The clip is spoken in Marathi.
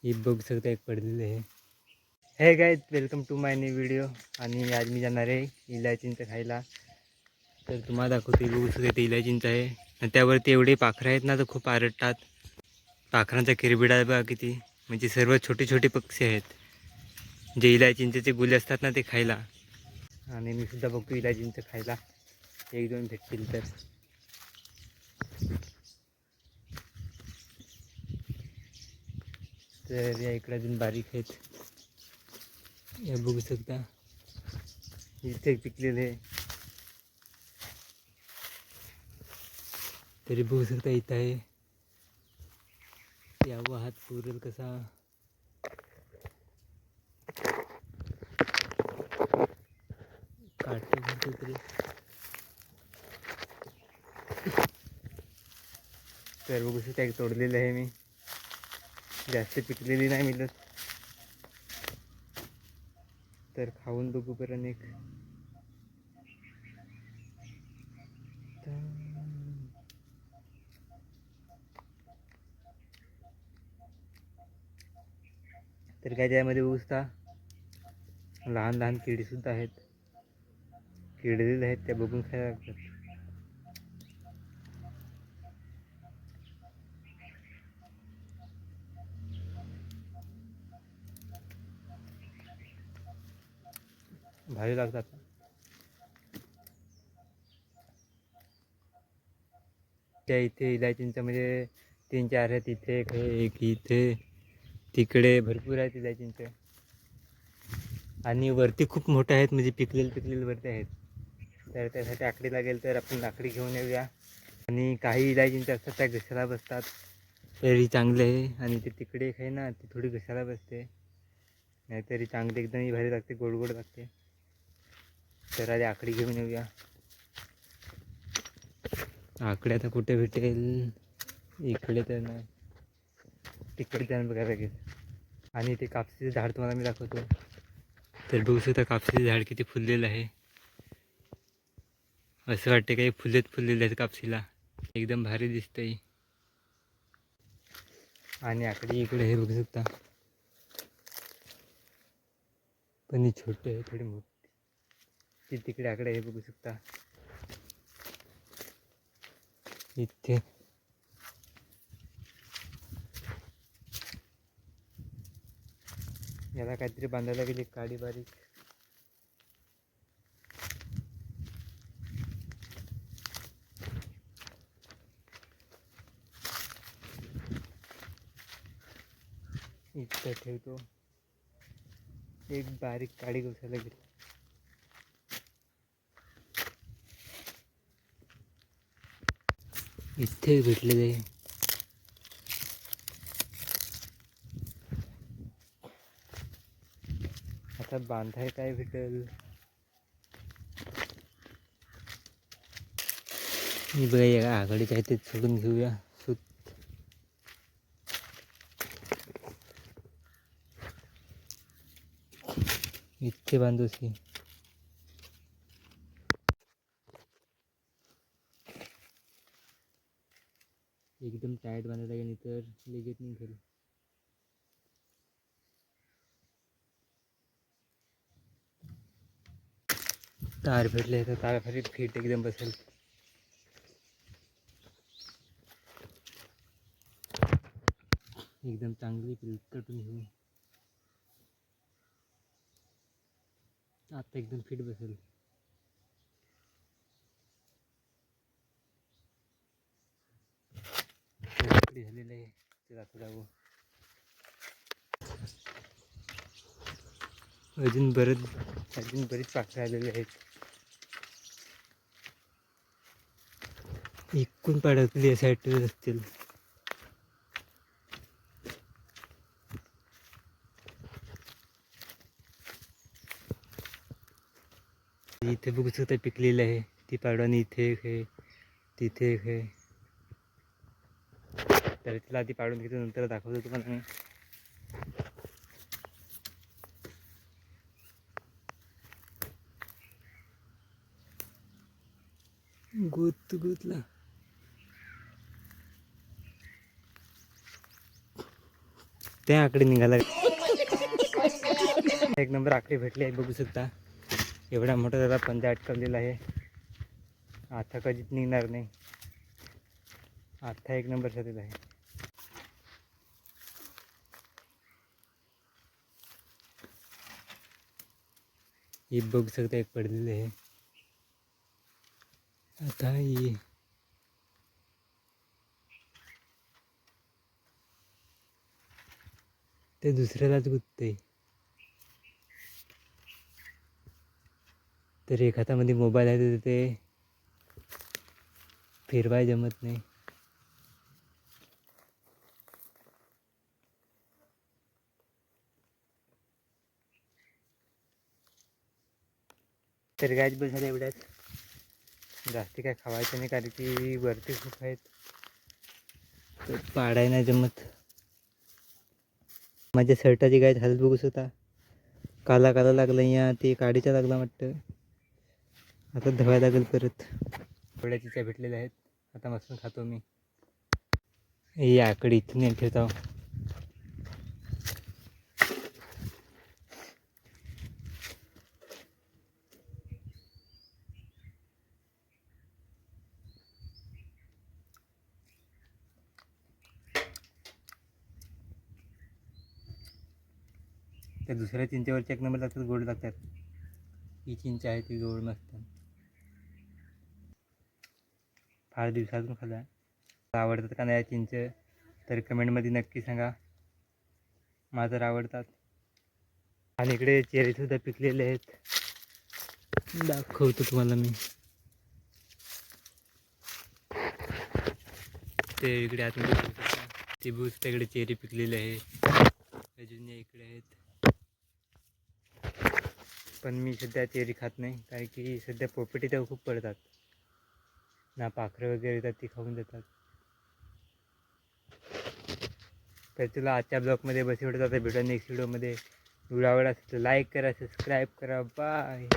ही बघू शकता एक पडलेली आहे. Hey guys, welcome to my new video. आणि आज मी जाणार आहे इलायचींचं खायला. तर तुम्हाला दाखवते. बघू शकता ते इलायचींचं आहे आणि त्यावरती एवढे पाखरं आहेत ना, तर खूप आरडतात. पाखरांचा किरबिडा बघा किती, म्हणजे सर्व छोटे छोटे पक्षी आहेत जे इलायचींचे जे गुले असतात ना ते खायला. आणि मी सुद्धा बघतो इलायचींचं खायला, एक दोन भेटतील तर. तर या इकडे अजून बारीक आहेत, या बघू शकता. इथे पिकलेले आहे, तरी बघू शकता इथं आहे. यावं हात पुरेल कसा. काटे भरते तरी. तर बघू शकता एक तोडलेलं आहे मी, जास्त पिकलेली नाही मिळत. तर खाऊन बघू पर्यंत एक. तर काय त्यामध्ये बघू शकता लहान लहान किडीसुद्धा आहेत, किडलेले आहेत, त्या बघून खायला लागतात. भारी लागतात. त्या इथे इलायचींच्या म्हणजे 3-4 आहेत. इथे एक आहे, एक इथे, तिकडे भरपूर आहेत इलायचींचे. आणि वरती खूप मोठे आहेत, म्हणजे पिकलेले वरती आहेत. तर त्यासाठी आकडी लागेल, तर आपण लाकडी घेऊन येऊया. आणि काही इलायचींचे असतात त्या घशाला बसतात, तरी चांगले आहे. आणि ते तिकडे एक आहे ना, ती थोडी घशाला बसते, नाहीतरी चांगली एकदम भारी लागते, गोड गोड लागते. तर आधी आकडी घेऊन येऊया. आकडे आता कुठे भेटेल, इकडे तर नाही, तिकडे जाऊन बघायला लागेल. आणि ते कापसीचं झाड तुम्हाला मी दाखवतो. तर बघू शकता कापसीचं झाड किती फुललेलं आहे. असं वाटते काही फुललेले आहेत कापसीला, एकदम भारी दिसतंय. आणि आकडे इकडे हे बघू शकता, पण ही छोटे आहे, थोडी मोठी. ती तिकडे आकडे हे बघू शकता इथे. याला काहीतरी बांधायला गेली काडी बारीक. इथं ठेवतो, एक बारीक काडी घुसायला गेली. इथे भेटलेले. आता बांधाय काय भेटेल, मी बघा आघाडी काय ते सोडून घेऊया. इथे बांधूसी. एकदम टाईट बांधायला लागेल, तर लगेच निघेल. तार भेटले तर तार भारी फिट एकदम बसेल. एकदम चांगली कटून घेऊ. आता एकदम फिट बसेल. झालेलं आहे ते दाखवू. अजून बरीच पाखरं आलेली आहेत. इकून पाडकली या साईडवर असतील. इथे बघू शकता पिकलेलं आहे, ती पाडून इथे एक आहे, तिथे एक आहे. तर तिला आधी पाडून घेतो, नंतर दाखवतो तुम्हाला मी. गुतला. त्या आकडे निघाला. एक नंबर आकडे भेटले आहे, बघू शकता. एवढा मोठा त्याला पंजा अटकवलेला आहे. आता कधीच निघणार नाही. आता एक नंबर झालेला आहे. हे बघू शकता, एक पडलेले आहे. आता ये ते दुसऱ्यालाच गुंतते. तर एक हातामध्ये मोबाईल आहे, तर ते फिरवाय जमत नाही. तर गायच बस झालं एवढ्याच. जास्ती काय खावायचं नाही, कारण की वरती खूप आहेत, तर पाडाय नाही जमत. माझ्या शर्टाची गायच हालत बघू शकता. काला काला लागला, या ते काडीचा लागला वाटतं. आता धवायला लागेल परत. थोड्या चिचा भेटलेल्या आहेत, आता मस्त खातो मी. ही आकडे इथून ठेवतो. त्या दुसऱ्या चिंचेवरच्या एक नंबर लागतात, गोड लागतात. ही चिंच आहे ती गोड मस्त. फार दिवसातून खाल्ला. आवडतात का नाही चिंच, तर कमेंटमध्ये नक्की सांगा. मला तर आवडतात. आणि इकडे चेरीसुद्धा पिकलेले आहेत, दाखवतो तुम्हाला मी. ते इकडे आतमध्ये ते बूस, इकडे चेरी पिकलेले आहे. अजून इकडे आहेत, पण मी सध्या चेरी खात नाही, कारण की सध्या पोपटी तर खूप पडतात ना. पाखरं वगैरे येतात, ती खाऊन जातात. तर तुला आजच्या ब्लॉगमध्ये बस एवढं जातं. भेटूया नेक्स्ट व्हिडिओमध्ये. व्हिडिओ आवडला असेल तर लाईक करा, सबस्क्राईब करा. बाय.